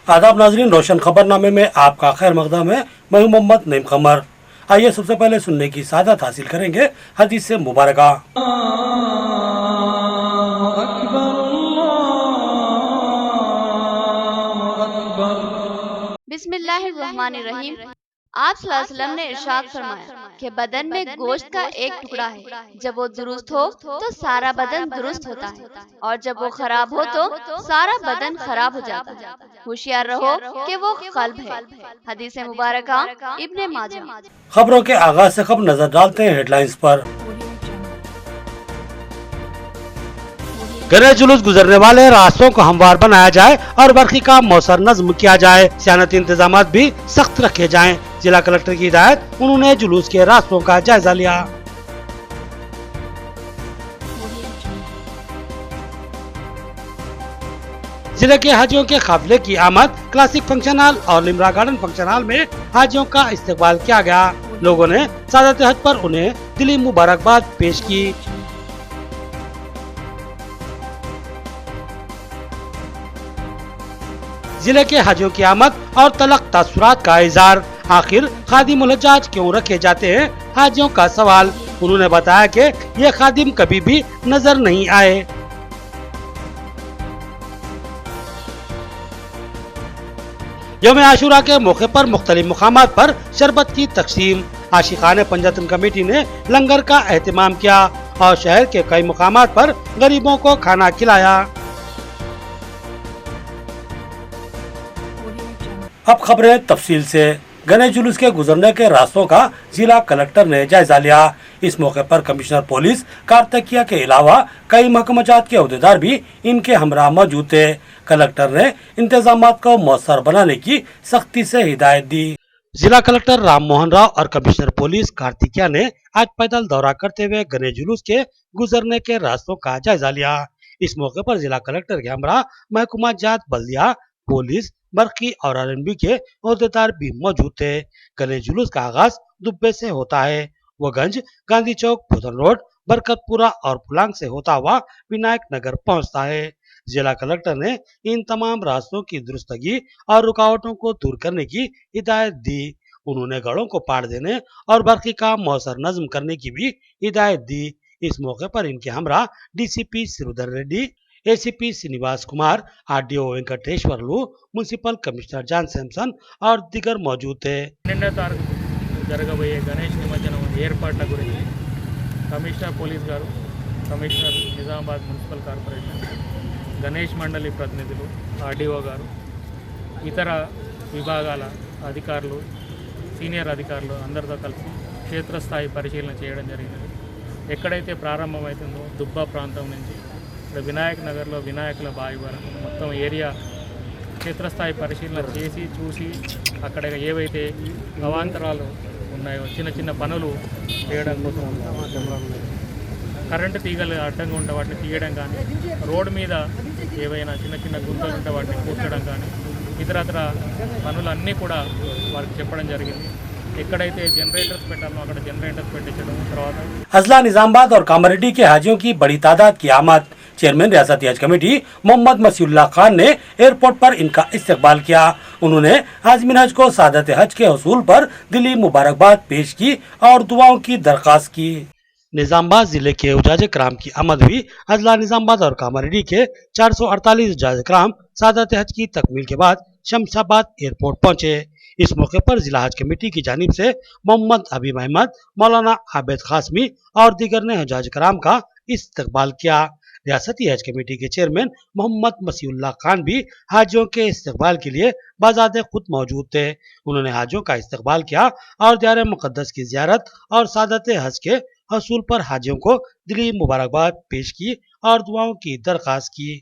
आदाब नाजरीन, रोशन खबरनामे में आपका खैर मकदम है। मैं हूं मोहम्मद नईम कमर। आइए सबसे पहले सुनने की सादत हासिल करेंगे हदीस से मुबारका। बिस्मिल्लाहिर्रहमानिर्रहीम। आप सल्लल्लाहु अलैहि वसल्लम ने इरशाद फरमाया कि बदन में गोश्त का एक टुकड़ा है, जब वो दुरुस्त हो तो सारा बदन दुरुस्त होता है, और जब वो खराब हो तो सारा बदन खराब हो जाता है। होशियार रहो कि वो कल्ब है। हदीस मुबारका इब्ने माजा। खबरों के आगाज से कब नजर डालते हैं हेडलाइंस पर। गणेश जुलूस गुजरने वाले रास्तों को हमवार बनाया जाए और बरखी का मौसर नज्म किया जाए। सियानती इंतजाम भी सख्त रखे जाएं। जिला कलेक्टर की हिदायत, उन्होंने जुलूस के रास्तों का जायजा लिया। जिले के हाजियों के काफिले की आमद क्लासिक फंक्शन हॉल और लिमरा गार्डन फंक्शन हॉल में हाजियों का इस्तकबाल किया गया। लोगों ने सादत हज पर उन्हें दिली मुबारकबाद पेश की। जिले के हाजियों की आमद और तलक तासुरात का इजहार। आखिर खादिम उल हज्जाज क्यों रखे जाते हैं, हाजियों का सवाल। उन्होंने बताया कि ये खादिम कभी भी नजर नहीं आए। यौम आशूरा के मौके पर मुख्तलिफ मुकामात पर शरबत की तकसीम। आशिकाने पंजातन कमेटी ने लंगर का एहतमाम किया और शहर के कई मुकामात पर गरीबों को खाना खिलाया। अब खबरें तफसील से। गणेश जुलूस के गुजरने के रास्तों का जिला कलेक्टर ने जायजा लिया। इस मौके पर कमिश्नर पुलिस कार्तिकिया के अलावा कई महकमात के अहदेदार भी इनके हमरा मौजूद थे। कलेक्टर ने इंतजामात को मौसर बनाने की सख्ती से हिदायत दी। जिला कलेक्टर राम मोहन राव और कमिश्नर पुलिस कार्तिकिया ने आज पैदल दौरा करते हुए गणेश जुलूस के गुजरने के रास्तों का जायजा लिया। इस मौके पर जिला कलेक्टर के हमरा महकुमा जात बल्दिया, पुलिस, बरकी और आरएनबी के अहदेदार भी मौजूद थे। गणेश जुलूस का आगाज दुब्बे से होता है। वो गंज, गांधी चौक, भुतन रोड, बरकतपुरा और फुलांग से होता हुआ विनायक नगर पहुंचता है। जिला कलेक्टर ने इन तमाम रास्तों की दुरुस्तगी और रुकावटों को दूर करने की हिदायत दी। उन्होंने गड़ों को पाड़ देने और बरकी का मौसर नज्म करने की भी हिदायत दी। इस मौके पर इनके हमरा DCP Sridhar Reddy, ACP Srinivas Kumar, RDO Venkateswarlu, municipal commissioner John Samson और दिगर मौजूद थे। జరగబోయే గణేష్ నిమజ్జనం ఏర్పాట్ల గురించి కమిషనర్ పోలీస్ గారు, commissioner Nizamabad municipal corporation, Ganesh మండలి ప్రతినిధులు, ఆర్డీఓ గారు, ఇతర విభాగాల అధికారులు, సీనియర్ అధికారులు అందరితో కలిసి క్షేత్రస్థాయి పరిశీలన చేయడం జరిగింది. ఎక్కడైతే ప్రారంభమవుతుందో దుబ్బా ప్రాంతం నుంచి ఇక్కడ వినాయక్ నగర్లో వినాయకుల బావి వరకు మొత్తం ఏరియా క్షేత్రస్థాయి పరిశీలన చేసి చూసి అక్కడ ఏవైతే అవాంతరాలు ఉన్నాయో చిన్న చిన్న పనులు చేయడం కోసం కరెంటు తీగలు అడ్డంగా ఉంటే వాటిని తీయడం కానీ, రోడ్డు మీద ఏవైనా చిన్న చిన్న గుంతలు ఉంటే వాటిని కూర్చడం కానీ, ఇతరత్ర పనులన్నీ కూడా వారికి చెప్పడం జరిగింది. ఎక్కడైతే जनरेटर्स పెట్టాలో అక్కడ जनरेटर्स పెట్టించడం, తర్వాత अजला निजामाबाद और कामारेड्डी के हाजियों की बड़ी तादाद की आमद। चेयरमैन रियासती हज कमेटी मोहम्मद मसीउल्लाह खान ने एयरपोर्ट पर इनका इस्तकबाल किया। उन्होंने हाज़मीन हज को सादत हज के हसूल पर दिली मुबारकबाद पेश की और दुआओं की दरख्वास्त की। निजामाबाद जिले के उजाज कराम की आमद हुई। अजला निजामाबाद और कामारेड्डी के 448 उजाज कराम सादत हज की तकमील के बाद शमशाबाद एयरपोर्ट पहुंचे। इस मौके पर जिला हज कमेटी की जानिब से मोहम्मद हबीब अहमद, मौलाना आबिद खासमी और दीगर ने हजाज कराम का इस्तकबाल किया। रियासती हज कमेटी के चेयरमैन मोहम्मद मसीउल्लाह खान भी हाजियों के इस्तकबाल के लिए बाज़ाते खुद मौजूद थे। उन्होंने हाजियों का इस्तकबाल किया और दीवार मुक़द्दस की ज़ियारत और सादत हज के हसूल पर हाजियों को दिली मुबारकबाद पेश की और दुआओं की दरख्वास्त की।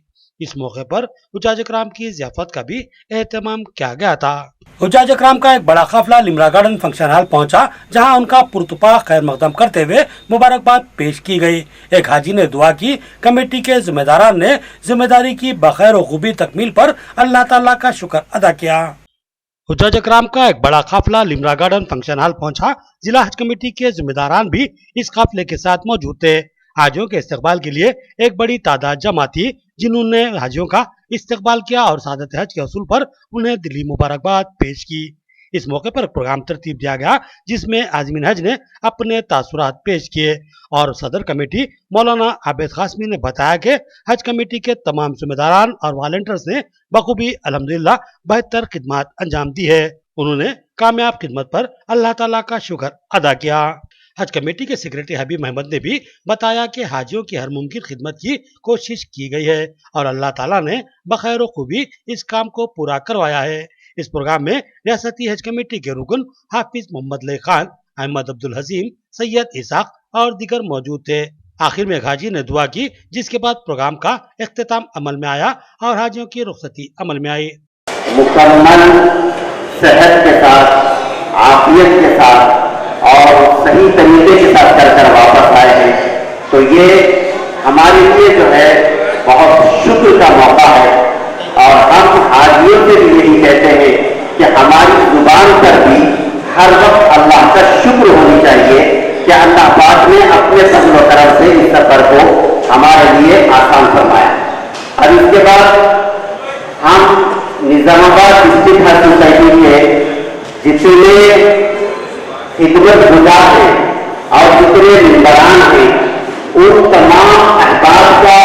इस मौके पर हुज्जाज कराम की ज़ियाफत का भी एहतमाम किया गया था। हुज्जाज कराम का एक बड़ा काफिला लिमरा गार्डन फंक्शन हॉल पहुंचा, जहां उनका पुरतुपा खैर मकदम करते हुए मुबारकबाद पेश की गई। एक हाजी ने दुआ की। कमेटी के जिम्मेदारान ने जिम्मेदारी की बखैर व खूबी तकमील पर अल्लाह ताला का शुक्र अदा किया। हुज्जाज कराम का एक बड़ा काफिला लिमरा गार्डन फंक्शन हॉल पहुंचा। जिला हज कमेटी के जिम्मेदारान भी इस काफिले के साथ मौजूद थे। हाजियों के इस्तकबाल के लिए एक बड़ी तादाद जमा थी, जिन्होंने हाजियों का इस्तकबाल किया और सादत हज के हसूल पर उन्हें दिली मुबारकबाद पेश की। इस मौके पर प्रोग्राम तरतीब दिया गया जिसमें आज़मीन हज ने अपने तासुरात पेश किए और सदर कमेटी मौलाना आबिद कासमी ने बताया कि हज कमेटी के तमाम जिम्मेदारान और वॉलंटियर्स ने बखूबी अल्हम्दुलिल्लाह बेहतर खिदमत अंजाम दी है। उन्होंने कामयाब खिदमत पर अल्लाह ताला का शुक्र अदा किया। हज कमेटी के सेक्रेटरी हबीब अहमद ने भी बताया कि हाजियों की हर मुमकिन खिदमत की कोशिश की गई है और अल्लाह ताला ने बखैर खूबी इस काम को पूरा करवाया है। इस प्रोग्राम में रियासती हज कमेटी के रुकन हाफिज मोहम्मद लई खान, अहमद अब्दुल हसीम, सैयद इसाक और दीगर मौजूद थे। आखिर में हाजी ने दुआ की जिसके बाद प्रोग्राम का इख्तिताम अमल में आया और हाजियों की रुखसती अमल में आई। मुकम्मल सेहत के साथ, आफियत के साथ और सही तरीके के साथ कर वापस आए हैं, तो ये हमारे लिए जो है बहुत शुक्र का मौका है। और हम हाजियों से भी यही कहते हैं कि हमारी जुबान पर भी हर वक्त अल्लाह का शुक्र होनी चाहिए कि अल्लाह पाक ने अपने फजल व करम से इस सफर को हमारे लिए आसान फरमाया। और इसके बाद हम निजामाबाद डिस्ट्रिक्ट हज सोसाइटी के जितने खिदमत गुजार हैं और जितने मेंबरान हैं उन तमाम अहबाब का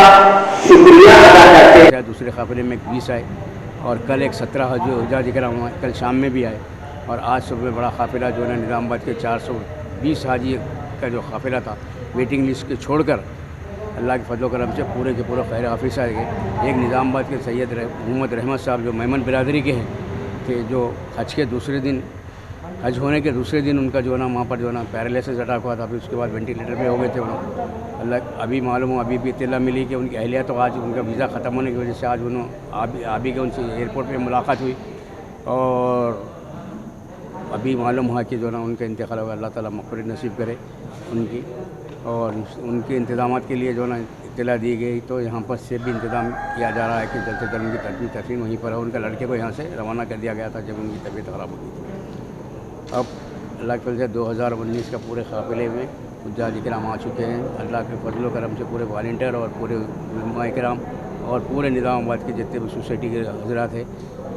शुक्रिया अदा करते हैं। दूसरे काफिले में 20 आए और कल एक 17 हज इकराम हुआ, कल शाम में भी आए और आज सुबह बड़ा काफिला जो है निज़ामाबाद के 420 हाजी का जो काफिला था वेटिंग लिस्ट के छोड़कर अल्लाह के फजल करम से पूरे के पूरे खैर हाफिज आ गए। एक निज़ामाबाद के सैयद मोहम्मद रहमत साहब जो मेमन बिरादरी के हैं थे, जो हज के दूसरे दिन हज होने के दूसरे दिन उनका जो है ना वहाँ पर जो है ना पैरालिसिस अटैक हुआ था, फिर उसके बाद वेंटिलेटर पे हो गए थे उन्होंने। अल्लाह अभी मालूम हो अभी भी इत्तला मिली कि उनकी अहलिया तो आज उनका वीज़ा ख़त्म होने की वजह से आज उन्होंने अभी के उनसे एयरपोर्ट पे मुलाकात हुई और अभी मालूम हुआ कि जो ना उनका इंतकाल होगा। अल्लाह ताला मग़फ़िरत नसीब करे उनकी और उनके इंतज़ामात के लिए जो ना इत्तला दी गई, तो यहाँ पर से भी इंतज़ाम किया जा रहा है कि जल्द से जल्द उनकी तदफीन वहीं पर है। उनके लड़के को यहाँ से रवाना कर दिया गया था जब उनकी तबीयत ख़राब हो गई थी। अब अल्लाह के फजल से 2019 का पूरे काफिले में हुज्जाज इकराम आ चुके हैं। अल्लाह के फजल करम से पूरे वॉलंटियर और पूरे उलमा इकराम और पूरे निज़ामाबाद के जितने भी सोसाइटी के हज़रात हैं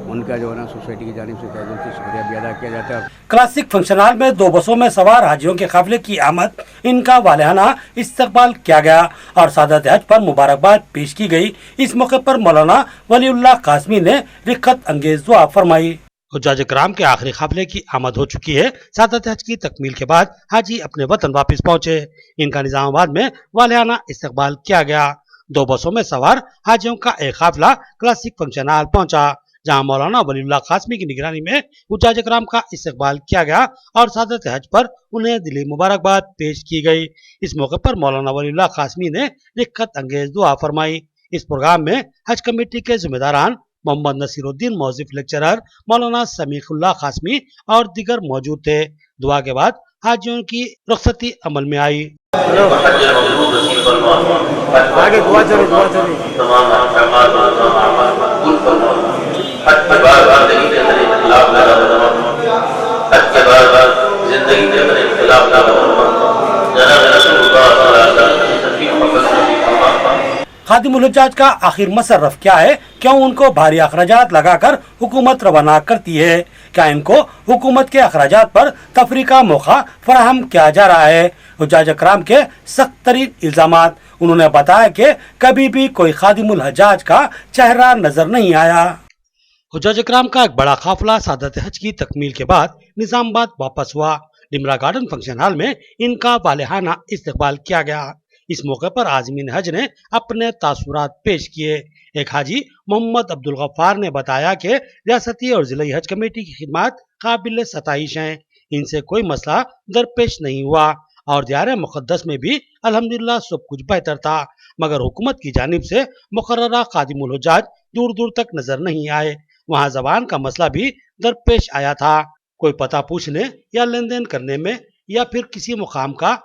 उनका जो है ना सोसाइटी की जानिब से तहे दिल से शुक्रिया भी अदा किया जाता है। क्लासिक फंक्शन हॉल में 2 बसों में सवार हाजियों के काफिले की आमद इनका वालियाना इस्तकबाल किया गया और सादत हज पर मुबारकबाद पेश की गई। इस मौके पर मौलाना वलीउल्लाह कासमी ने रिक्कत अंगेज दुआ फरमाई। हुज्जाज इकराम के आखिरी काफिले की आमद हो चुकी है। सादत हज की तकमील के बाद हाजी अपने वतन वापस पहुंचे। इनका निजामाबाद में वालियाना इस्तकबाल किया गया। 2 बसों में सवार हाजियों का एक काफिला क्लासिक फंक्शन हॉल पहुंचा जहां मौलाना वलीउल्लाह कासमी की निगरानी में हुज्जाज इकराम का इस्तकबाल किया गया और सादत हज पर उन्हें दिली मुबारकबाद पेश की गई। इस मौके पर मौलाना वलीउल्लाह कासमी ने रिक्कत अंगेज दुआ फरमाई। इस प्रोग्राम में हज कमेटी के जिम्मेदारान मोहम्मद नसीरुद्दीन मौजिफ लेक्चरर, मौलाना समीकुल्लाह कासमी और दीगर मौजूद थे। दुआ के बाद हाजियों की रुखसती अमल में आई। आगे दुआ चली खादिमुल हुज्जाज का आखिर मसरफ क्या है? क्यों उनको भारी अखराजात लगाकर हुकूमत रवाना करती है? क्या इनको हुकूमत के अखराजात पर तफरी का मौका फराहम किया जा रहा है? हुज्जाज इकराम के सख्त तरीन इल्जामात। उन्होंने बताया कि कभी भी कोई खादिमुल हुज्जाज का चेहरा नजर नहीं आया। हुज्जाज इकराम का एक बड़ा काफिला सादत हज की तकमील के बाद निजामाबाद वापस हुआ। डिमरा गार्डन फंक्शन हॉल में इनका वालिहाना इस्तकबाल किया गया। इस मौके पर आज़मीन हज ने अपने तासुरात पेश किए। एक हाजी मोहम्मद अब्दुल गफ्फार ने बताया कि रियासती और जिला हज कमेटी की खिदमत काबिल सताइश हैं। इनसे कोई मसला दरपेश नहीं हुआ और दियारे मुक़द्दस में भी अल्हम्दुलिल्लाह सब कुछ बेहतर था, मगर हुकूमत की जानिब से मुकर्ररा खादिमुल हुज्जाज दूर दूर तक नजर नहीं आए। वहाँ जबान का मसला भी दरपेश आया था। कोई पता पूछने या लेन देन करने में या फिर किसी मुकाम का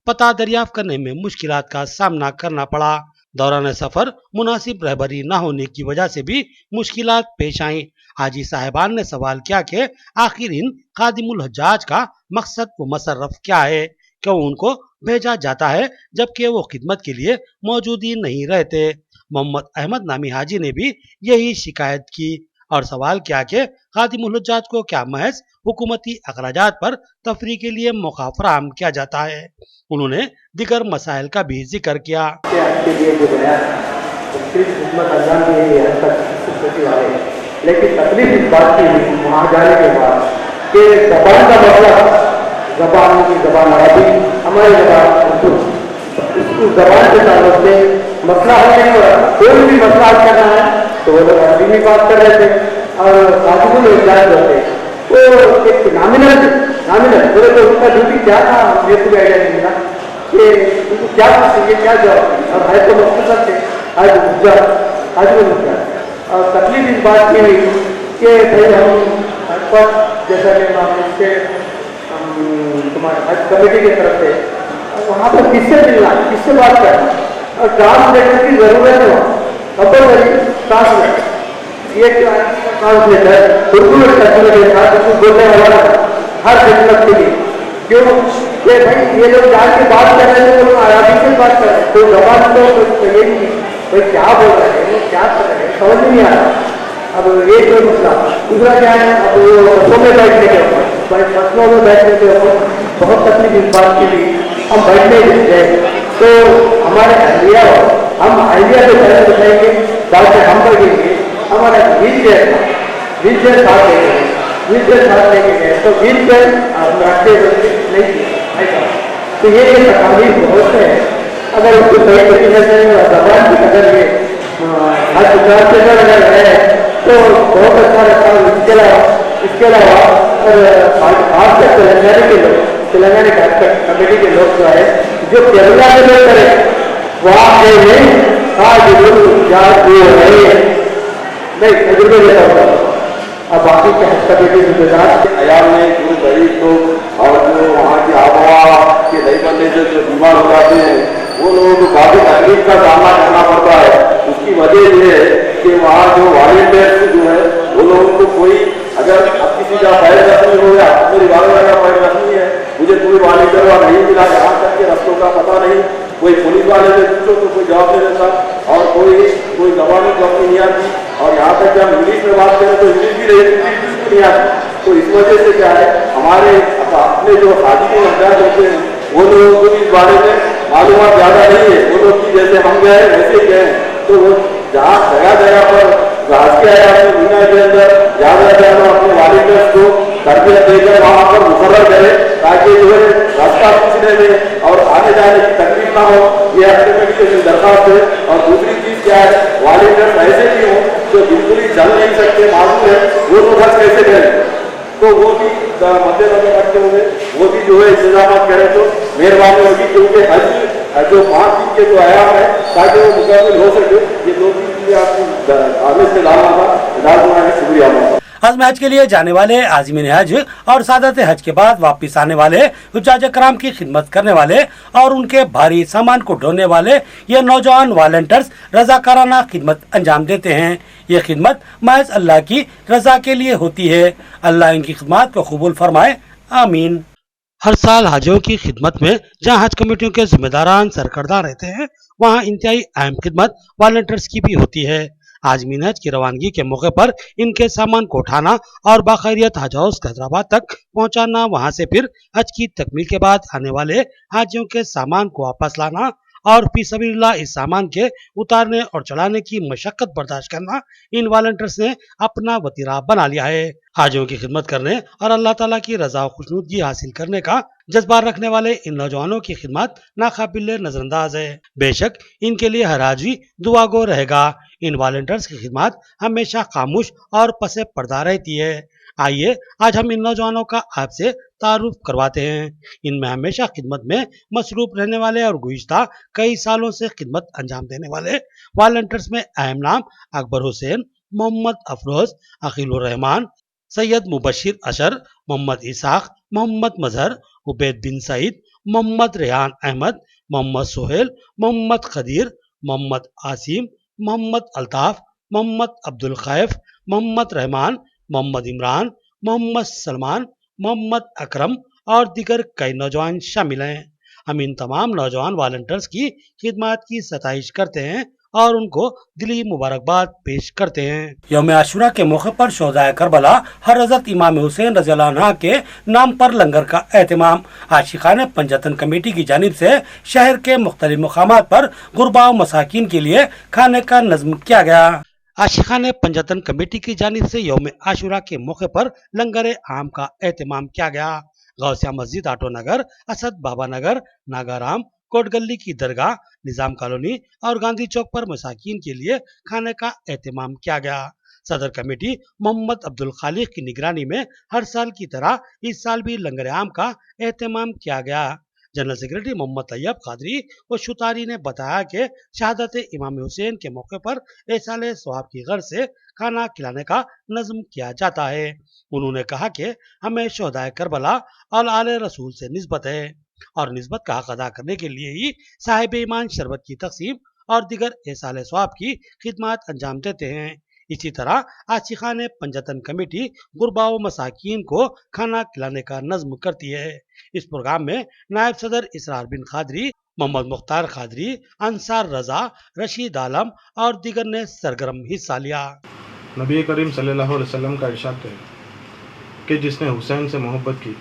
पता दरियाफ्त करने में मुश्किलात का सामना करना पड़ा। दौरान सफर मुनासिब रहबरी न होने की वजह से भी मुश्किलात पेश आई। हाजी साहिबान ने सवाल किया कि आखिर इन खादिमुल हुज्जाज का मकसद व मसरफ क्या है? क्यों उनको भेजा जाता है जबकि वो खिदमत के लिए मौजूद ही नहीं रहते? मोहम्मद अहमद नामी हाजी ने भी यही शिकायत की और सवाल किया कि खादिमुल हुज्जाज को क्या महज हुकूमती अखराजात पर तफरी के लिए मौका फराहम किया जाता है। उन्होंने दीगर मसाइल का भी जिक्र किया। लेकिन तकलीफ इस बात की हुई वहाँ जाने के बाद कि जबान का मतलब जबान की जबान अरबी, हमारी जबान उर्दू, उस जबान के ताल्लुक से मसला हल नहीं हो रहा। कोई भी मसला हल करना है तो वो लोग अरबी में बात कर रहे थे और खादिमुल हुज्जाज जो थे वो एक नामिनल बोले तो उसका ड्यूटी क्या था, मेरे को आइडिया नहीं मिला कि उनको क्या चाहिए, क्या जवाब। और है तो मुख्तसर थे खादिमुल हुज्जाज। और तकलीफ इस बात की हुई कि भाई हम जैसा कि तुम्हारे हज कमेटी की तरफ से वहाँ पर किससे मिलना, किससे बात करना, और ट्रांसलेटर की जरूरत है। खबर करी ट्रांसलेटर, ये ट्रांसलेटर उर्दू में ट्रांसलेटर था जिसको बोलने वाला हर खिदमत के लिए। क्यों कि भाई ये लोग जान के बात कर रहे थे, तो अरबी से बात कर रहे हैं, तो जबान तो ये नहीं भाई क्या बोल रहे हैं, वो क्या कर रहे हैं, समझ नहीं आ रहा। अब ये कोई मसला। दूसरा क्या है, अब वो बसों में बैठने के ऊपर, फसलों में बैठने के ऊपर बहुत तकलीफ इस बात की थी। हम बैठने गए तो हमारे अहलिया हम अहलिया से पहले बताएंगे, बाद में हम बैठेंगे। हमारा व्हील चेयर था, व्हील चेयर साथ लेके गए तो व्हील चेयर हम रखते नहीं किया ऐसा। तो ये तकलीफ बहुत है। अगर उसको सही तरीके से जबान की अगर ये अगर है तो बहुत अच्छा लगता है। इसके अलावा खास कर तेलंगाना कमेटी के लोग जो है, जो केरला के लोग करें वहाँ के नहीं तजुर्बे लेता हूँ। अब बाकी के हज कमेटी गुजरात अयाम में पूरे गरीब लोग और जो वहाँ की आबोहवा के नहीं बनने से जो बीमार हो जाते हैं, वो लोगों को काफी तकलीफ का सामना करना पड़ता है। उसकी वजह ये है कि वहाँ जो वॉलंटियर्स जो है वो लोगों को कोई अगर अब किसी का पैर रस्मी हो गया, मेरी वाले का पैर रस्मी है, मुझे कोई वॉलंटियर वहाँ नहीं मिला, यहाँ तक के रस्तों का पता नहीं, कोई पुलिस वाले से पूछो तो कोई जवाब नहीं देता और कोई जवानों को अपनी नहीं आती। और यहाँ तक कि हम इंग्लिश में बात करें तो इंग्लिश भी नहीं आती। तो इस वजह से क्या है, हमारे अपने जो हाजी हुज्जाज होते हैं वो लोगों को इस बारे में मालूमात ज़्यादा नहीं है। वो लोग जैसे हम गए वैसे ही गए, तो वो जहाँ जगह पर राज के आया अपने मीना के अंदर ज़्यादा से ज़्यादा अपने वॉलंटियर्स को तरबियत देकर वहाँ पर मुकर्रर करें, ताकि जो है रास्ता पूछने में और आने जाने की तकलीफ ना हो। ये कमेटी की दरख्वास्त है। और दूसरी चीज़ क्या है, वॉलंटियर्स ऐसे भी हों जो बिल्कुल ही चल नहीं सकते, मालूम है वो लोग हज कैसे करें, तो वो भी मद्देनजर रखते हुए वो भी जो है इंतजाम करें तो मेहरबानी होगी। क्योंकि हज जो 5 दिन के जो आयाम है ताकि वो मुकम्मल हो सके, ये 2-3 चीज़ें आपको आगे से लाना था। शुक्रिया। हज में हज के लिए जाने वाले आज़मीन हज और सादत हज के बाद वापस आने वाले हुज्जाज कराम की खिदमत करने वाले और उनके भारी सामान को ढोने वाले ये नौजवान वॉलंटियर्स रजाकाराना खिदमत अंजाम देते हैं। ये खिदमत महज अल्लाह की रजा के लिए होती है। अल्लाह इनकी खिदमत को कबूल फरमाए, आमीन। हर साल हाजियों की खिदमत में जहाँ हज कमेटियों के जिम्मेदारान सरकर्दा रहते हैं, वहाँ इंतहाई अहम खिदमत वॉलंटियर्स की भी होती है। आज़मीन हज की रवानगी के मौके पर इनके सामान को उठाना और बाखैरियत हज हाउस हैदराबाद तक पहुँचाना, वहाँ से फिर हज की तकमील के बाद आने वाले हाजियों के सामान को वापस लाना और फी सबीलिल्लाह इस सामान के उतारने और चलाने की मशक्कत बर्दाश्त करना इन वॉलंटियर्स ने अपना वतीरा बना लिया है। हाजियों की खिदमत करने और अल्लाह ताला की रजा और खुशनुदगी हासिल करने का जज्बा रखने वाले इन नौजवानों की खिदमत नाकाबिल नजरअंदाज है। बेशक इनके लिए हर हाजी दुआगो रहेगा। इन वॉलंटियर्स की खिदमत हमेशा खामोश और पसे पर्दा रहती है। आइए आज हम इन नौजवानों का आपसे तारुफ करवाते हैं। इनमें हमेशा खिदमत में मसरूफ रहने वाले और गुज़िश्ता कई सालों से खिदमत अंजाम देने वाले वॉलंटियर्स में अहम नाम अकबर हुसैन, मोहम्मद अफरोज, अखिलुर रहमान, सैयद मुबशिर अशर, मोहम्मद इसाक, मोहम्मद मजहर, उबैद बिन सईद, मोहम्मद रेहान अहमद, मोहम्मद सोहेल, मोहम्मद खदीर, मोहम्मद आसिम, मोहम्मद अल्ताफ, मोहम्मद अब्दुल खैफ, मोहम्मद रहमान, मोहम्मद इमरान, मोहम्मद सलमान, मोहम्मद अकरम और दीगर कई नौजवान शामिल हैं। हम इन तमाम नौजवान वॉलंटियर्स की खिदमत की सताइश करते हैं और उनको दिली मुबारकबाद पेश करते हैं। यौम आशुरा के मौके पर शोहदाए करबला हज़रत इमाम हुसैन रज़ियल्लाहु अन्हु के नाम पर लंगर का एहतमाम आशिकाने पंजतन कमेटी की जानिब से शहर के मुख्तलिफ मुकामात पर गुरबा मसाकिन के लिए खाने का नज़्म किया गया। आशिकाने पंजतन कमेटी की जानिब से यौम आशुरा के मौके पर लंगर आम का एहतमाम किया गया। गौसिया मस्जिद, आटो नगर, असद बाबा नगर, नागाराम, कोट गली की दरगाह, निजाम कॉलोनी और गांधी चौक पर मसाकिन के लिए खाने का एहतमाम किया गया। सदर कमेटी मोहम्मद अब्दुल खालिक की निगरानी में हर साल की तरह इस साल भी लंगर आम का एहतमाम किया गया। जनरल सेक्रेटरी मोहम्मद तैयब कादरी व शुतारी ने बताया कि शहादत इमाम हुसैन के मौके पर एहसाले सवाब की गर्ज से खाना खिलाने का नज़्म किया जाता है। उन्होंने कहा कि हमें शोहदाए करबला और आले रसूल से निस्बत है और निस्बत का हक अदा करने के लिए ही साहिब ईमान शरबत की तकसीम और दिगर एहसाले सवाब की खिदमत अंजाम देते हैं। इसी तरह आशिकाने पंजतन कमेटी गुरबा व मसाकीन को खाना खिलाने का नज़्म करती है। इस प्रोग्राम में नायब सदर इसरार बिन खादरी, मोहम्मद मुख्तार खादरी, अंसार रजा, रशीद आलम और दिगर ने सरगर्म हिस्सा लिया। नबी करीम सल्लल्लाहु अलैहि वसल्लम का इरशाद है कि जिसने हुसैन से मोहब्बत की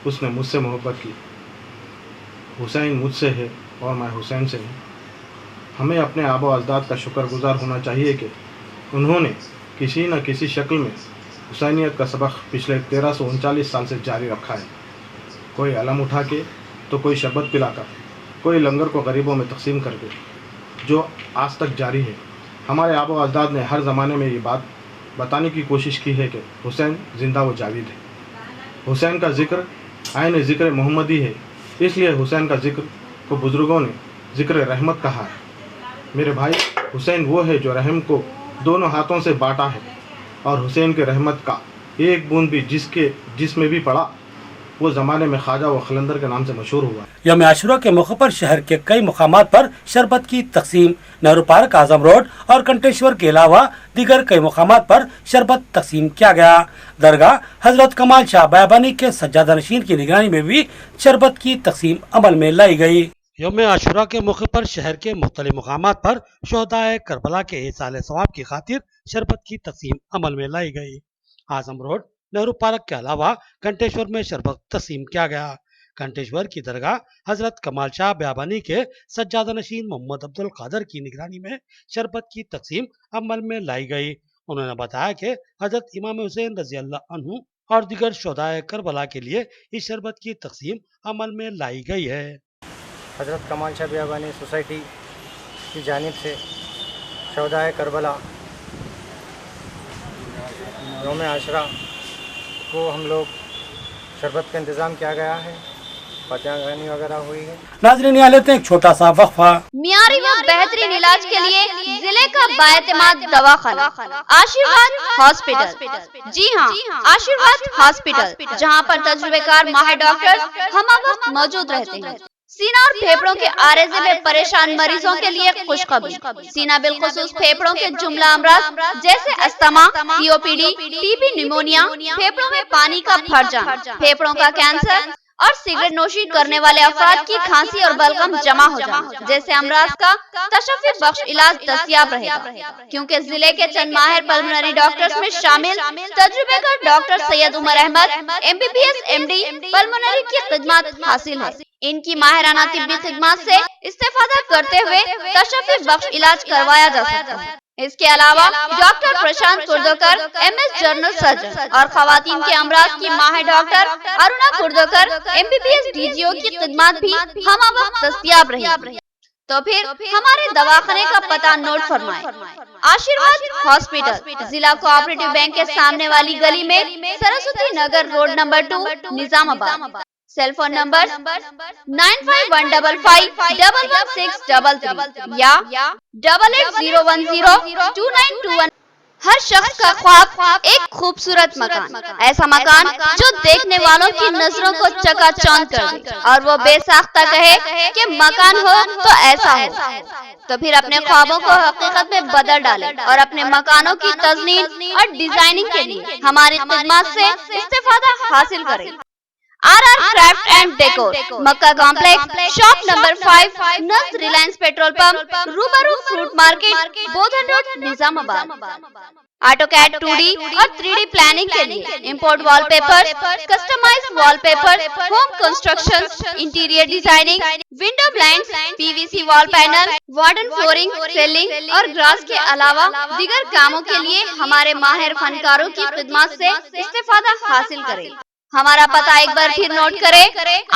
उसने मुझसे मोहब्बत की। हुसैन मुझसे है और मैं हुसैन से हूँ। हमें अपने आबा अजदाद का शुक्रगुजार होना चाहिए कि उन्होंने किसी न किसी शक्ल में हुसैनियत का सबक पिछले 1339 साल से जारी रखा है। कोई अलम उठा के तो कोई शरबत पिलाकर, कोई लंगर को गरीबों में तकसीम करके, जो आज तक जारी है। हमारे आबा अजदाद ने हर ज़माने में ये बात बताने की कोशिश की है कि हुसैन ज़िंदा व जाविद है। हुसैन का ज़िक्र आइन ज़िक्र मोहम्मदी है, इसलिए हुसैन का ज़िक्र को बुज़ुर्गों ने ज़िक्र रहमत कहा है। मेरे भाई, हुसैन वो है जो रहम को दोनों हाथों से बांटा है और हुसैन के रहमत का एक बूंद भी जिसमें भी पड़ा वो ज़माने में ख्वाजा व खलंदर के नाम से मशहूर हुआ। यौम आशुरा के मौके पर शहर के कई मुकामात पर शरबत की तकसीम, नेहरू पार्क, आजम रोड और कंटेश्वर के अलावा दीगर कई मुकामात पर शरबत तकसीम किया गया। दरगाह हजरत कमाल शाह बयाबानी के सज्जादा नशीन की निगरानी में भी शरबत की तकसीम अमल में लाई गई। यौम आशुरा के मौके पर शहर के मुख्तलिफ मुकामात पर शोहदाए करबला के एहसाले सवाब की खातिर शरबत की तकसीम अमल में लाई गई। आजम रोड, नेहरू पार्क के अलावा कंटेश्वर में शरबत तकसीम किया गया। कंटेश्वर की दरगाह हजरत कमाल शाह बयाबानी के सज्जादा नशीन मोहम्मद अब्दुल कादर की निगरानी में शरबत की तकसीम अमल में लाई गई। उन्होंने बताया कि हजरत इमाम हुसैन रज़ियल्लाहु अन्हु और दिगर शोहदाए करबला के लिए इस शरबत की तकसीम अमल में लाई गई है। हज़रत कमाल शाह बयाबानी सोसाइटी की जानिब से शोहदाए करबला यौम आशुरा को हम लोग शरबत का इंतज़ाम किया गया है, फतेहानी वगैरह हुई है। नाज़रीन, यहाँ लेते हैं एक छोटा सा वक्फा। मियारी व बेहतरीन इलाज के लिए जिले का बाएतमाद दवाखाना आशीर्वाद हॉस्पिटल। जी हाँ, आशीर्वाद हॉस्पिटल, जहाँ पर तजुर्बेकार माहिर डॉक्टर्स हम वक्त मौजूद रहते हैं। सीना और फेफड़ों के आरेज़े में परेशान मरीजों के लिए खुशखबरी। सीना बिलखुसूस फेफड़ों के जुमला अमराज जैसे अस्थमा, सीओपीडी, टीबी, निमोनिया, फेफड़ों में पानी का भर जाना, फेफड़ों का कैंसर और सिगरेट नोशी करने वाले अफराद की खांसी और बलगम जमा हो जाना जैसे अमराज का तशफ़्फ़ी बख्श इलाज दस्तयाब रहेगा, क्योंकि जिले के चंद माहिर पल्मोनरी डॉक्टर्स में शामिल तजुर्बेकार doctor Syed Umar Ahmed MBBS MD pulmonary की खिदमत हासिल है। इनकी माहिराना तिब्बी खिदमत से इस्तेफादा करते हुए तशफ़्फ़ी बख्श इलाज करवाया जा सकता है। इसके अलावा डॉक्टर प्रशांत कुर्दोकर MS जनरल सर्जन और खवातीन के अमराज की माहिर डॉक्टर अरुणा कुर्दोकर MBBS DGO की खिदमत भी हम वक्त दस्तयाब रहेगी। तो फिर हमारे दवाखाने का पता नोट फरमाएं। आशीर्वाद हॉस्पिटल, जिला कोऑपरेटिव बैंक के सामने वाली गली में, Saraswati Nagar road number 2, Nizamabad. Cell phone number 9515511633 या 8801029221। हर शख्स का ख्वाब एक खूबसूरत मकान, ऐसा मकान जो देखने वालों की नजरों को चकाचौंध कर दे और वो बेसाख्ता कहे कि मकान हो तो ऐसा हो। तो फिर अपने ख्वाबों को हकीकत में बदल डालें और अपने मकानों की तज़नीन और डिजाइनिंग के लिए हमारी खिदमत से इस्तेफादा हासिल करें। RR Craft and Decor, Makka Complex, shop number 5, Naz Reliance Petrol Pump, रूबरू fruit market, Bodhan road, Nizamabad. AutoCAD 2D और 3D प्लानिंग के लिए import wallpaper, customized wallpaper, home construction, interior designing, window blinds, PVC wall panel, wooden flooring, ceiling और glass के अलावा दीगर कामों के लिए हमारे माहिर फनकारों की खिदमत से इस्तेफादा हासिल करें। हमारा पता एक बार फिर नोट करें,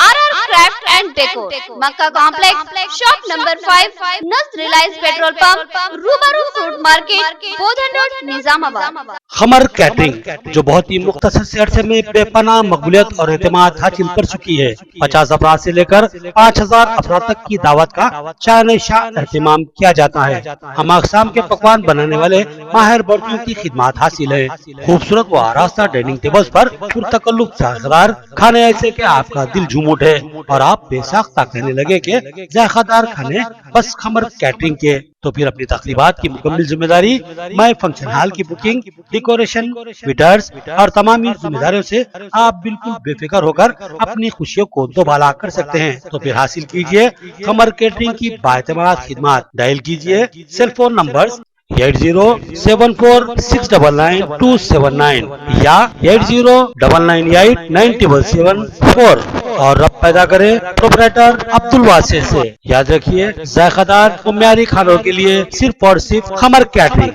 RR Craft and Decor, Mecca complex, shop number 5, नज रिलायंस पेट्रोल पंप, रूबरू fruit market, Bodhan road, Nizamabad. Qamar catering जो बहुत ही मुख्तसर से अरसे में बेपनाह मकबूलियत और एतमाद हासिल कर चुकी है। 50 अफराद से लेकर 5000 अफराद तक की दावत का शान शाह एहतमाम किया जाता है। हम अक़साम के पकवान बनाने वाले माहिर बर्तियों की खिदमत हासिल है। खूबसूरत व आरास्ता डाइनिंग टेबल्स पर पुरतकल्लुफ़ जायकेदार खाने ऐसे कि आपका दिल झूम उठे और आप बेसाख्ता कहने लगे कि जायकेदार खाने बस खमर कैटरिंग के। तो फिर अपनी तकरीबात की मुकम्मल जिम्मेदारी माय फंक्शन हॉल की बुकिंग, डेकोरेशन, वेटर्स और तमाम जिम्मेदारियों से आप बिल्कुल बेफिक्र होकर अपनी खुशियों को दोबाला कर सकते हैं। तो फिर हासिल कीजिए खमर कैटरिंग की बाएतमाद खिदमत। डायल कीजिए सेल फोन नंबर 8074699279 या 8099897774 और रब पैदा करें प्रोपराइटर अब्दुल वासे से। याद रखिए जायकेदार और म्यारी खानों के लिए सिर्फ और सिर्फ खमर कैटरिंग।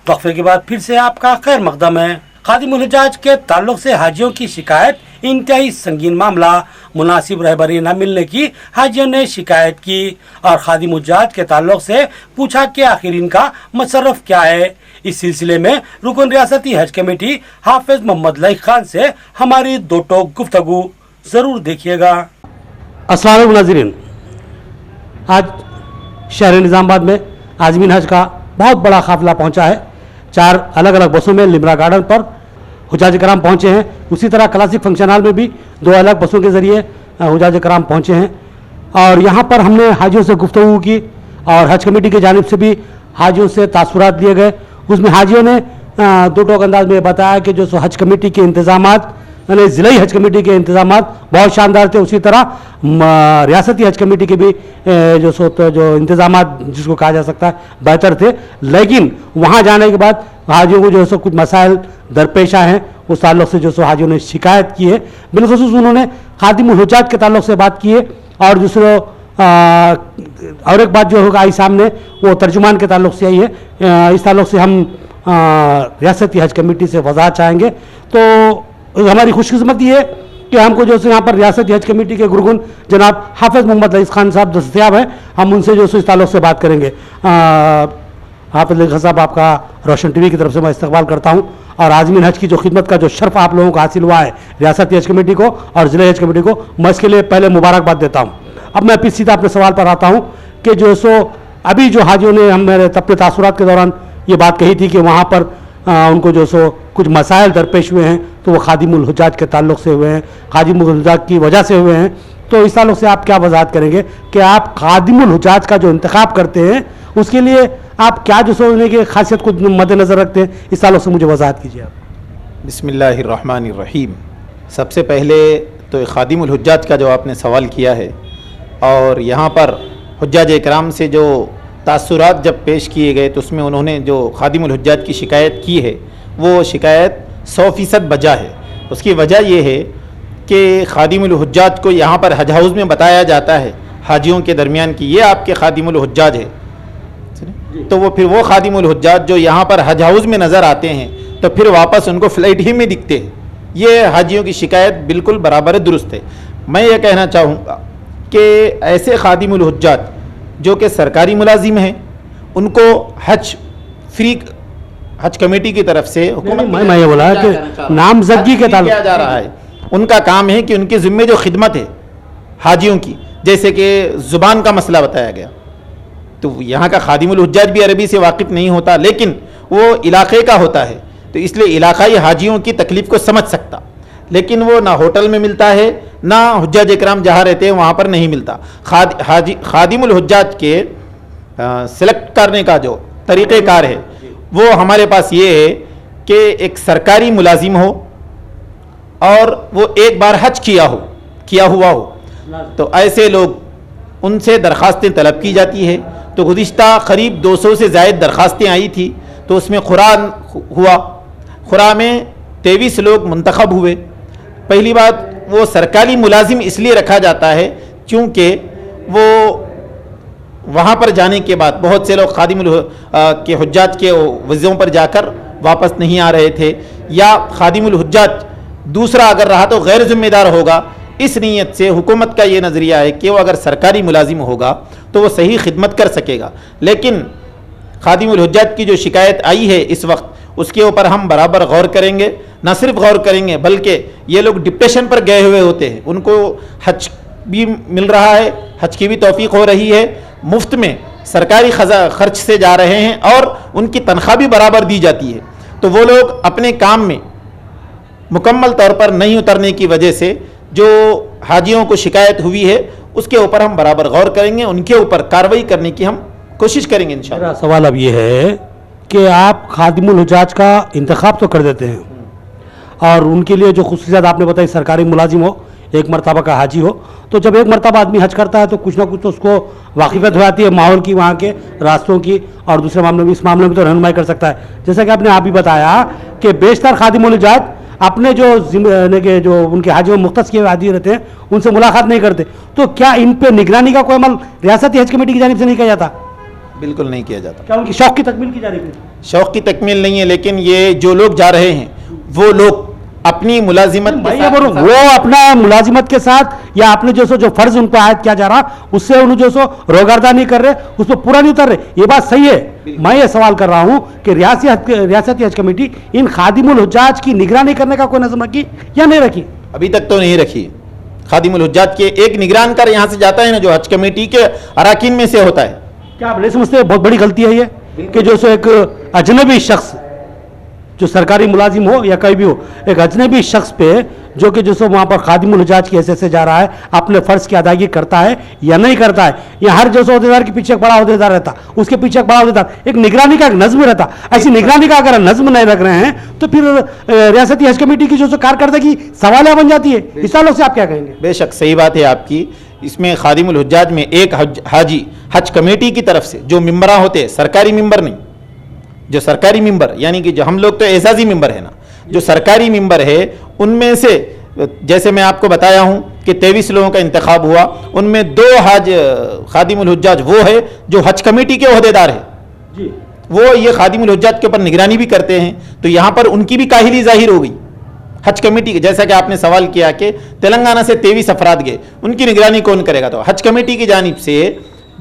वक्फे के बाद फिर से आपका खैर मकदम है। खादिमुल हुज्जाज के ताल्लुक से हाजियों की शिकायत इंतहाई संगीन मामला। मुनासिब रहबरी न मिलने की हाजियों ने शिकायत की और खादिमुल हुज्जाज के ताल्लुक से पूछा कि आखिर इनका मसरफ क्या है। इस सिलसिले में रुकन रियासती हज कमेटी हाफिज मोहम्मद लईक खान से हमारी दो टोक गुफ्तगू जरूर देखिएगा। अस्सलाम वालेकुम नाज़रीन, आज शहर निज़ामाबाद में आज़मीन हज का बहुत बड़ा काफिला पहुंचा है। 4 अलग अलग बसों में लिमरा गार्डन पर हुज्जाज कराम पहुंचे हैं। उसी तरह क्लासिक फंक्शन हॉल में भी 2 अलग बसों के ज़रिए हुज्जाज कराम पहुंचे हैं और यहाँ पर हमने हाजियों से गुफ्तगू की और हज कमेटी की जानिब से भी हाजियों से तासुरात दिए गए। उसमें हाजियों ने 2 टोक अंदाज में बताया कि जो हज कमेटी के इंतज़ामात यानी ज़िलाई हज कमेटी के इंतज़ामात बहुत शानदार थे। उसी तरह रियासती हज कमेटी के भी जो इंतज़ामात जिसको कहा जा सकता है बेहतर थे। लेकिन वहाँ जाने के बाद हाजियों को जो कुछ मसाइल दरपेश आए हैं उस ताल्लुक़ से जो हाजियों ने शिकायत की है। बिलखुसूस उन्होंने खादिमुल हुज्जाज के ताल्लुक़ से बात की है और दूसरे और एक बात जो होगा आई सामने वो तर्जुमान के ताल्लुक़ से आई है। इस ताल्लुक़ से हम रियासती हज कमेटी से वज़ाहत चाहेंगे। तो हमारी खुशकिस्मती है कि हमको जो यहाँ पर रियासती हज कमेटी के गुरगुन जनाब हाफिज मोहम्मद लईक खान साहब दस्तयाब हैं। हम उनसे जो इस ताल्लुक़ से बात करेंगे। हाफिज लईक खान साहब, आपका रोशन टीवी की तरफ से मैं इस्तकबाल करता हूँ और आज़मीन हज की जो खिदमत का जो शर्फ आप लोगों को हासिल हुआ है रियासती हज कमेटी को और ज़िला हज कमेटी को, मैं इसके लिए पहले मुबारकबाद देता हूँ। अब मैं फिर सीधा अपने सवाल पर आता हूँ कि जो अभी जो हाजियों ने हमने अपने तासुरात के दौरान ये बात कही थी कि वहाँ पर उनको जो कुछ मसाइल दरपेश हुए हैं तो वो खादिमुल हुज्जाज के ताल्लुक़ से हुए हैं, खादिमुल हुज्जाज की वजह से हुए हैं। तो इस ताल्लुक़ से आप क्या वजाहत करेंगे कि आप खादिमुल हुज्जाज का जो इंतखाब करते हैं उसके लिए आप क्या जो सोचने की खासियत को मद्देनज़र रखते हैं, इस ताल्लुक़ से मुझे वजाहत कीजिए आप। बिस्मिल्लाहिर्रहमानिर्रहीम। सबसे पहले तो खादिमुल हुज्जाज का जो आपने सवाल किया है और यहाँ पर हुज्जाज इकराम से जो तासुरात जब पेश किए गए तो उसमें उन्होंने जो खादिमुल हुज्जाज की शिकायत की है वो शिकायत 100% बजा है। उसकी वजह ये है कि खादिमुल हुज्जाज को यहाँ पर हज हाउस में बताया जाता है हाजियों के दरमियान कि ये आपके खादिमुल हुज्जाज है। तो वो खादिमुल हुज्जाज जो यहाँ पर हज हाउस में नज़र आते हैं तो फिर वापस उनको फ़्लाइट ही में दिखते हैं। ये हाजियों की शिकायत बिल्कुल बराबर दुरुस्त है। मैं ये कहना चाहूँगा कि ऐसे खादिमुल हुज्जाज जो कि सरकारी मुलाजिम हैं उनको हज कमेटी की तरफ से मैं ये बोला कि नामजदगी के ताल्लुक किया जा रहा है। उनका काम है कि उनके ज़िम्मे जो खिदमत है हाजियों की, जैसे कि ज़ुबान का मसला बताया गया, तो यहाँ का खादिमुल हुज्जाज भी अरबी से वाकिफ़ नहीं होता लेकिन वो इलाके का होता है तो इसलिए इलाकाई हाजियों की तकलीफ़ को समझ सकता, लेकिन वो ना होटल में मिलता है ना हुज्जाज इकराम जहाँ रहते हैं वहाँ पर नहीं मिलता। खादिमुल हुज्जाज के सिलेक्ट करने का जो तरीक़ेकार है वो हमारे पास ये है कि एक सरकारी मुलाजिम हो और वो एक बार हज किया हो کیا ہوا ہو تو ایسے لوگ ان سے درخواستیں طلب کی جاتی ہے. تو گزشتہ قریب 200 سے زائد درخواستیں آئی تھی تو اس میں خورا ہوا. خورا میں 23 لوگ منتخب ہوئے. پہلی بات وہ سرکاری ملازم اس لیے رکھا جاتا ہے کیونکہ وہ وہاں پر جانے کے بعد بہت سے لوگ خادم کے حجاج کے وظیفوں پر جا کر واپس نہیں آ رہے تھے, یا خادم الحجاج دوسرا اگر رہا تو غیر ذمہ دار ہوگا. اس نیت سے حکومت کا یہ نظریہ ہے کہ وہ اگر سرکاری ملازم ہوگا تو وہ صحیح خدمت کر سکے گا. لیکن خادم الحجاج کی جو شکایت آئی ہے اس وقت, اس کے اوپر ہم برابر غور کریں گے. نہ صرف غور کریں گے بلکہ یہ لوگ ڈپٹیشن پر گئے ہوئے ہوتے ہیں, ان کو حج بھی مل رہا ہے, حج کی بھی توفیق ہو رہی ہے, مفت میں سرکاری خرچ سے جا رہے ہیں اور ان کی تنخواہ بھی برابر دی جاتی ہے. تو وہ لوگ اپنے کام میں مکمل طور پر نہیں اترنے کی وجہ سے جو حاجیوں کو شکایت ہوئی ہے اس کے اوپر ہم برابر غور کریں گے, ان کے اوپر کارروائی کرنے کی ہم کوشش کریں گے انشاءاللہ. میرا سوال اب یہ ہے کہ آپ خادم الحجاج کا انتخاب تو کر دیتے ہیں اور ان کے لیے جو خصوصیات آپ نے بتائی, سرکاری ملازم ہو, ایک مرتبہ کا حاجی ہو, تو جب ایک مرتبہ آدمی حج کرتا ہے تو کچھ نہ کچھ تو اس کو واقفیت ہو جاتی ہے ماحول کی, وہاں کے راستوں کی, اور دوسرے معاملے میں اس معاملے میں تو رہنمائی کر سکتا ہے. جیسا کہ آپ نے آپ بھی بتایا کہ بیشتر خادم الحجاج اپنے جو ان کے حاجیوں میں مختص کیے ہوئے حاجی رہتے ہیں ان سے ملاقات نہیں کرتے, تو کیا ان پہ نگرانی کا کوئی عمل ریاستی حج کمیٹی کی جانب سے نہیں کیا جاتا؟ بالکل نہیں کیا جاتا. کیا ان کی شوق کی تکمیل کی جانب سے؟ شوق کی تکمیل نہیں ہے, لیکن یہ جو لوگ جا رہے ہیں وہ لوگ اپنی ملازمت وہ اپنا ملازمت کے ساتھ یا اپنے جو فرض ان پہ عائد کیا جا رہا اس سے انہوں روگردانی نہیں کر رہے, اس پہ پورا نہیں اتر رہے. یہ بات صحیح ہے. میں یہ سوال کر رہا ہوں کہ ریاستی حج کمیٹی ان خادم الحجاج کی نگرانی کرنے کا کوئی نظم رکھی یا نہیں رکھی؟ ابھی تک تو نہیں رکھی. خادم الحجاج کے ایک نگران کر یہاں سے جاتا ہے نا, جو حج کمیٹی کے اراکین میں سے ہوتا ہے. کیا آپ نہیں سمجھتے بہت بڑی غلطی ہے یہ کہ جو ایک اجنبی شخص جو سرکاری ملازم ہو یا کوئی بھی ہو, ایک اجنبی شخص پہ جو کہ وہاں پر خادم الحجاج کی حیثیت سے جا رہا ہے اپنے فرض کی ادائیگی کرتا ہے یا نہیں کرتا ہے, یا ہر عہدیدار کے پیچھے ایک بڑا عہدیدار رہتا, اس کے پیچھے ایک بڑا عہدیدار, ایک نگرانی کا ایک نظم رہتا. ایسی نگرانی کا اگر نظم نہیں رکھ رہے ہیں تو پھر ریاستی حج کمیٹی کی جو کارکردگی سوالیہ بن جاتی ہے. اس تعلق سے آپ کیا کہیں گے؟ بے شک صحیح بات ہے آپ کی. اس میں خادم الحجاج میں ایک حاجی حج کمیٹی کی طرف سے جو ممبراں ہوتے ہیں, سرکاری ممبر نہیں, جو سرکاری ممبر یعنی کہ جو ہم لوگ تو اعزازی ممبر ہے نا, جو سرکاری ممبر ہے ان میں سے جیسے میں آپ کو بتایا ہوں کہ 23 لوگوں کا انتخاب ہوا, ان میں 2 خادم الحجاج وہ ہے جو حج کمیٹی کے عہدیدار ہے, وہ یہ خادم الحجاج کے اوپر نگرانی بھی کرتے ہیں. تو یہاں پر ان کی بھی کاہلی ظاہر ہو گئی حج کمیٹی کے. جیسا کہ آپ نے سوال کیا کہ تلنگانہ سے 23 افراد گئے, ان کی نگرانی کون کرے گا؟ تو حج کمیٹی کی جانب سے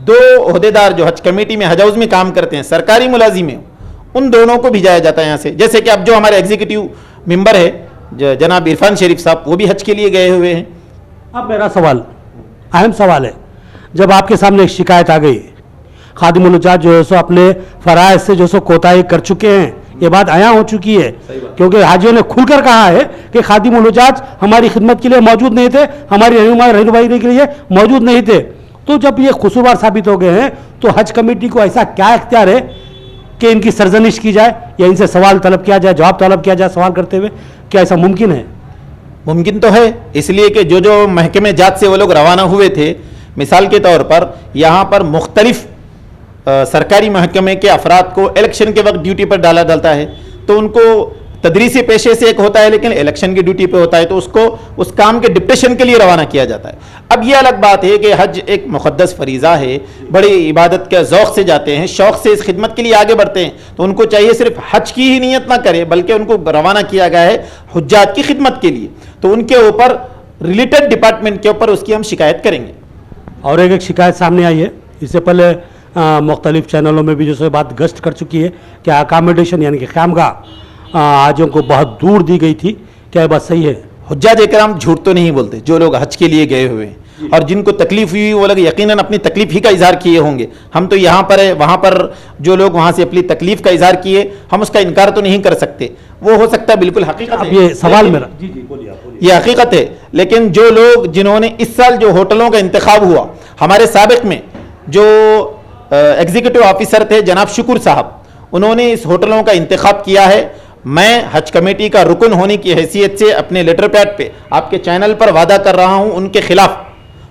2 عہدیدار جو حج کمیٹی میں حج ہاؤس میں کام کرتے ہیں, سرکاری ملازم ہیں, ان دونوں کو بھیجایا جاتا ہے یہاں سے. جیسے کہ اب جو ہمارے ایگزیکٹو ممبر ہے جناب عرفان شریف صاحب, وہ بھی حج کے لیے گئے ہوئے ہیں. اب میرا سوال اہم سوال ہے, جب آپ کے سامنے ایک شکایت آ گئی, خادم الحجاج جو ہے سو اپنے فرائض سے جو سو کوتاہی کر چکے ہیں, یہ بات عیاں ہو چکی ہے کیونکہ حاجیوں نے کھل کر کہا ہے کہ خادم الحجاج ہماری خدمت کے لیے موجود نہیں تھے, ہماری رہنمائی کے لیے موجود نہیں تھے. تو جب یہ قصوروار ثابت ہو گئے ہیں تو حج کمیٹی کو ایسا کیا اختیار ہے کہ ان کی سرزنش کی جائے یا ان سے سوال طلب کیا جائے, جواب طلب کیا جائے سوال کرتے ہوئے؟ کیا ایسا ممکن ہے؟ ممکن تو ہے, اس لیے کہ جو محکمہ جات سے وہ لوگ روانہ ہوئے تھے, مثال کے طور پر یہاں پر مختلف سرکاری محکمے کے افراد کو الیکشن کے وقت ڈیوٹی پر ڈالتا ہے, تو ان کو تدریسی پیشے سے ایک ہوتا ہے لیکن الیکشن کی ڈیوٹی پہ ہوتا ہے, تو اس کو اس کام کے ڈپٹیشن کے لیے روانہ کیا جاتا ہے. اب یہ الگ بات ہے کہ حج ایک مقدس فریضہ ہے, بڑی عبادت کے ذوق سے جاتے ہیں, شوق سے اس خدمت کے لیے آگے بڑھتے ہیں, تو ان کو چاہیے صرف حج کی ہی نیت نہ کرے بلکہ ان کو روانہ کیا گیا ہے حجاج کی خدمت کے لیے, تو ان کے اوپر ریلیٹڈ ڈپارٹمنٹ کے اوپر اس کی ہم شکایت کریں گے. اور ایک شکایت سامنے آئی ہے, اس سے پہلے مختلف چینلوں میں بھی جو بات گشت کر چکی ہے کہ اکاموڈیشن یعنی کہ خیمگاہ حاجیوں کو بہت دور دی گئی تھی, کیا یہ بات صحیح ہے؟ حجاج اکرام جھوٹ تو نہیں بولتے, جو لوگ حج کے لیے گئے ہوئے ہیں اور جن کو تکلیف ہوئی وہ لوگ یقیناً اپنی تکلیف ہی کا اظہار کیے ہوں گے. ہم تو یہاں پر ہے, وہاں پر جو لوگ وہاں سے اپنی تکلیف کا اظہار کیے ہم اس کا انکار تو نہیں کر سکتے, وہ ہو سکتا ہے بالکل حقیقت ہے. یہ سوال میرا یہ حقیقت ہے, لیکن جو لوگ جنہوں نے اس سال جو ہوٹلوں کا انتخاب ہوا, ہمارے سابق میں جو ایگزیکٹو آفیسر تھے جناب شکر صاحب, انہوں نے اس ہوٹلوں کا انتخاب کیا ہے میں حج کمیٹی کا رکن ہونے کی حیثیت سے اپنے لیٹر پیڈ پہ آپ کے چینل پر وعدہ کر رہا ہوں، ان کے خلاف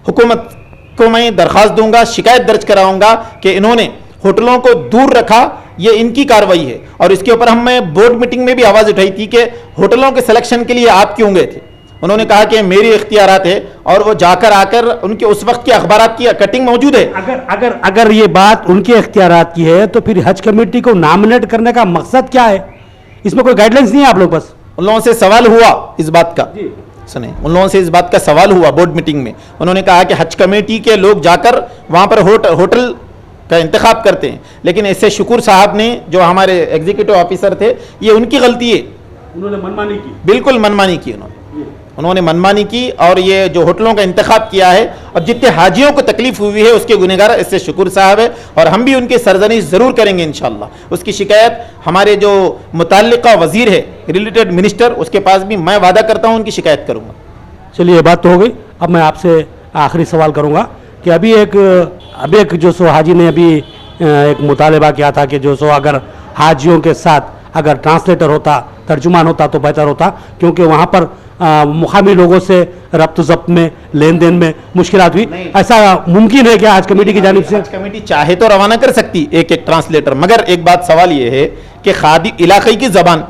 حکومت کو میں درخواست دوں گا، شکایت درج کراؤں گا کہ انہوں نے ہوٹلوں کو دور رکھا، یہ ان کی کارروائی ہے۔ اور اس کے اوپر میں بورڈ میٹنگ میں بھی آواز اٹھائی تھی کہ ہوٹلوں کے سلیکشن کے لیے آپ کیوں گئے تھے؟ انہوں نے کہا کہ میری اختیارات ہے، اور وہ جا کر آ کر ان کے اس وقت کے اخبارات کی کٹنگ موجود ہے۔ اگر یہ بات ان کے اختیارات کی ہے تو پھر حج کمیٹی کو نامنیٹ کرنے کا مقصد کیا ہے؟ اس میں کوئی گائیڈ لائنس نہیں ہے آپ لوگ پاس؟ ان لوگوں سے سوال ہوا اس بات کا، سنیں، ان لوگوں سے اس بات کا سوال ہوا بورڈ میٹنگ میں، انہوں نے کہا کہ حج کمیٹی کے لوگ جا کر وہاں پر ہوٹل کا انتخاب کرتے ہیں، لیکن ایسے شکور صاحب نے جو ہمارے ایگزیکٹو آفیسر تھے، یہ ان کی غلطی ہے، انہوں نے منمانی کی، بالکل منمانی کی، انہوں نے منمانی کی، اور یہ جو ہوٹلوں کا انتخاب کیا ہے اور جتنے حاجیوں کو تکلیف ہوئی ہے اس کے گنہگار اس سے شکور صاحب ہے، اور ہم بھی ان کی سرزنش ضرور کریں گے انشاءاللہ۔ اس کی شکایت ہمارے جو متعلقہ وزیر ہے، ریلیٹڈ منسٹر، اس کے پاس بھی میں وعدہ کرتا ہوں ان کی شکایت کروں گا۔ چلیے یہ بات تو ہو گئی، اب میں آپ سے آخری سوال کروں گا کہ ابھی ایک جو سو حاجی نے ابھی ایک مطالبہ کیا تھا کہ جو سو اگر حاجیوں کے ساتھ اگر ٹرانسلیٹر ہوتا، ترجمان ہوتا تو بہتر ہوتا، کیونکہ وہاں پر مقامی لوگوں سے ربط و ضبط میں، لین دین میں مشکلات ہوئی۔ ایسا ممکن ہے کہ حج کمیٹی کی جانب سے؟ حج کمیٹی چاہے تو روانہ کر سکتی ایک ٹرانسلیٹر، مگر ایک بات سوال یہ ہے کہ علاقائی کی زبان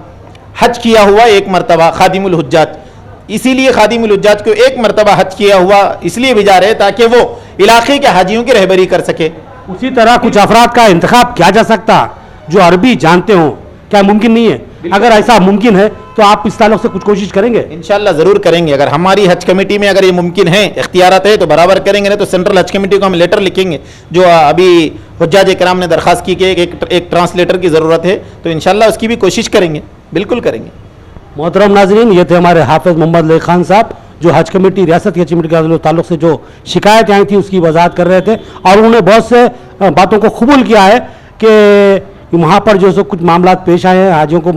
حج کیا ہوا ایک مرتبہ خادم الحجاج، اسی لیے خادم الحجاج کو ایک مرتبہ حج کیا ہوا اس لیے بھیجا رہے تاکہ وہ علاقے کے حاجیوں کی رہبری کر سکے۔ اسی طرح کچھ افراد کا انتخاب کیا جا سکتا جو عربی جانتے ہوں، کیا ممکن نہیں ہے؟ اگر ایسا ممکن ہے تو آپ اس تعلق سے کچھ کوشش کریں گے؟ انشاءاللہ ضرور کریں گے، اگر ہماری حج کمیٹی میں اگر یہ ممکن ہے، اختیارات ہے تو برابر کریں گے، نہیں تو سینٹرل حج کمیٹی کو ہم لیٹر لکھیں گے، جو ابھی حجاج کرام نے درخواست کی کہ ایک ٹرانسلیٹر کی ضرورت ہے، تو انشاءاللہ اس کی بھی کوشش کریں گے، بالکل کریں گے۔ محترم ناظرین، یہ تھے ہمارے حافظ محمد لئی خان صاحب جو حج کمیٹی، ریاست کی حج کمیٹی کے تعلق سے جو شکایت آئی تھی اس کی وضاحت کر رہے تھے، اور انہوں نے بہت سے باتوں کو قبول کیا ہے کہ وہاں پر جو سو کچھ معاملات پیش آئے ہیں، حاجیوں کو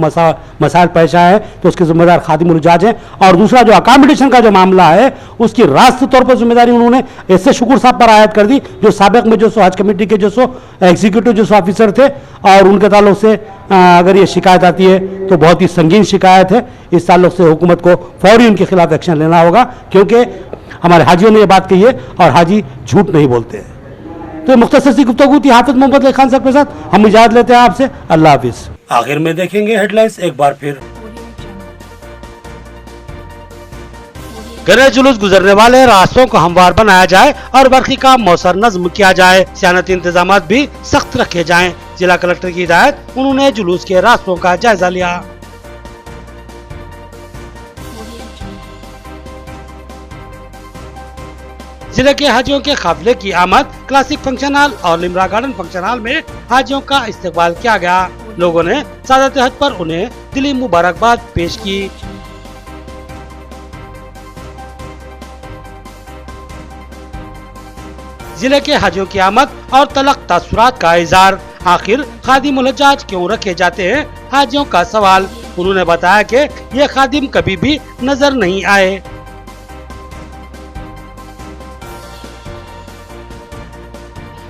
مسائل پیش آئے ہیں تو اس کے ذمہ دار خادم الحجاج ہیں، اور دوسرا جو اکاموڈیشن کا جو معاملہ ہے اس کی راست طور پر ذمہ داری انہوں نے ایسے شکور صاحب پر عائد کر دی جو سابق میں جو سو حج کمیٹی کے جو سو ایگزیکٹو جو سو آفیسر تھے، اور ان کے تعلق سے اگر یہ شکایت آتی ہے تو بہت ہی سنگین شکایت ہے۔ اس تعلق سے حکومت کو فوری ان کے خلاف ایکشن لینا ہوگا، کیونکہ ہمارے حاجیوں نے یہ بات کہی ہے اور حاجی جھوٹ نہیں بولتے ہیں۔ تو مختصر سی گفتگو تھی حافظ محمد لئی خان صاحب کے ساتھ، ہم اجازت لیتے ہیں آپ سے، اللہ حافظ۔ آخر میں دیکھیں گے ہیڈ لائنز ایک بار پھر۔ گنیش جلوس گزرنے والے راستوں کو ہموار بنایا جائے اور برقی کا موثر نظم کیا جائے، صیانتی انتظامات بھی سخت رکھے جائیں، ضلع کلکٹر کی ہدایت، انہوں نے جلوس کے راستوں کا جائزہ لیا۔ ضلع کے حاجیوں کے قافلے کی آمد کلاسک فنکشن ہال اور لمرا گارڈن فنکشن ہال میں حاجیوں کا استقبال کیا گیا، لوگوں نے سعادت حج پر انہیں دلی مبارکباد پیش کی۔ ضلع کے حاجیوں کی آمد اور تلق تاثرات کا اظہار، آخر خادم الحجاج کیوں رکھے جاتے ہیں، حاجیوں کا سوال، انہوں نے بتایا کہ یہ خادم کبھی بھی نظر نہیں آئے۔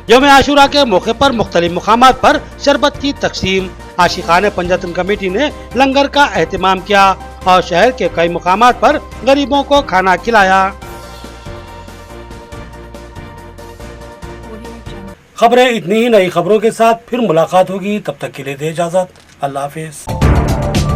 یوم عاشورہ کے موقع پر مختلف مقامات پر شربت کی تقسیم، عاشقان پنجتن کمیٹی نے لنگر کا اہتمام کیا اور شہر کے کئی مقامات پر غریبوں کو کھانا کھلایا۔ خبریں اتنی ہی، نئی خبروں کے ساتھ پھر ملاقات ہوگی، تب تک کے لیے دے اجازت، اللہ حافظ۔